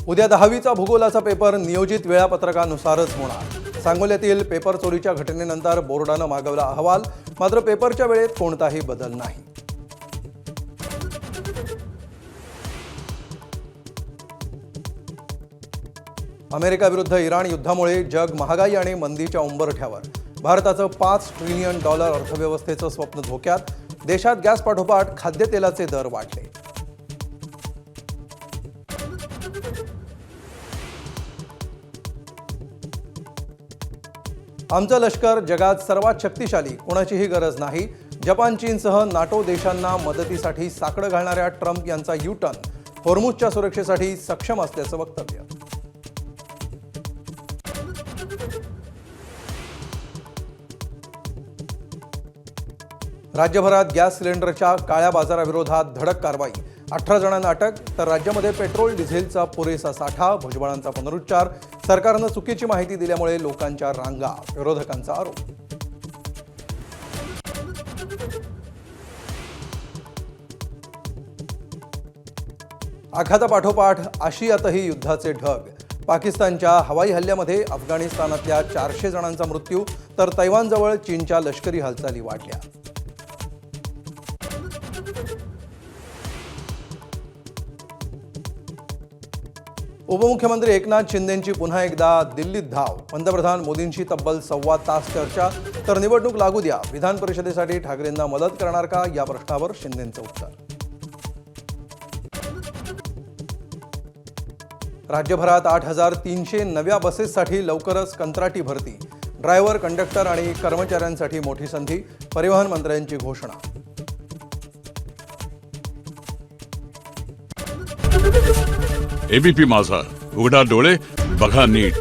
उद्या 10वीचा भूगोलाचा पेपर नियोजित वेळापत्रकानुसारच होणार। सांगोल्यातील पेपर चोरीच्या घटनेनंतर बोर्डानं मागवला अहवाल, मात्र पेपरच्या वेळेत कोणताही बदल नाही। अमेरिका विरुद्ध इराण युद्धामुळे जग महागाई आणि मंदीच्या उंबरठ्यावर। भारताचं $5 ट्रिलियन अर्थव्यवस्थेचं स्वप्न धोक्यात। देशात गॅस पाठोपाठ खाद्यतेलाचे दर वाढले। आमचं लष्कर जगात सर्वात शक्तिशाली, कोणाचीही गरज नाही। जपान चीनसह नाटो देशांना मदतीसाठी साकडं घालणाऱ्या ट्रम्प यांचा यू-टर्न। होर्मुझच्या सुरक्षेसाठी सक्षम असल्याचं वक्तव्य। राज्यभरात गॅस सिलेंडरच्या काळ्या बाजाराविरोधात धडक कारवाई। 18 जणांना अटक, तर राज्यामध्ये पेट्रोल डिझेलचा पुरेसा साठा। भुजबळांचा पुनरुच्चार। सरकारनं चुकीची माहिती दिल्यामुळे लोकांच्या रांगा, विरोधकांचा आरोप। आघातापाठोपाठ आशियातही युद्धाचे ढग। पाकिस्तानच्या हवाई हल्ल्यामध्ये अफगाणिस्तानातल्या 400 जणांचा मृत्यू, तर तैवानजवळ चीनच्या लष्करी हालचाली वाढल्या। उपमुख्यमंत्री एकनाथ शिंदेंची पुन्हा एकदा दिल्लीत धाव। पंतप्रधान मोदींची तब्बल सव्वा तास चर्चा, तर निवडणूक लागू द्या, विधान परिषदेसाठी ठाकरेंना मदत करणार का, या प्रश्नावर शिंदेंचं उत्तर। राज्यभरात 8,300 नव्या बसेससाठी लवकरच कंत्राटी भरती। ड्रायव्हर, कंडक्टर आणि कर्मचाऱ्यांसाठी मोठी संधी। परिवहन मंत्र्यांची घोषणा। एबीपी माझा, उघडा डोळे बघा नीट।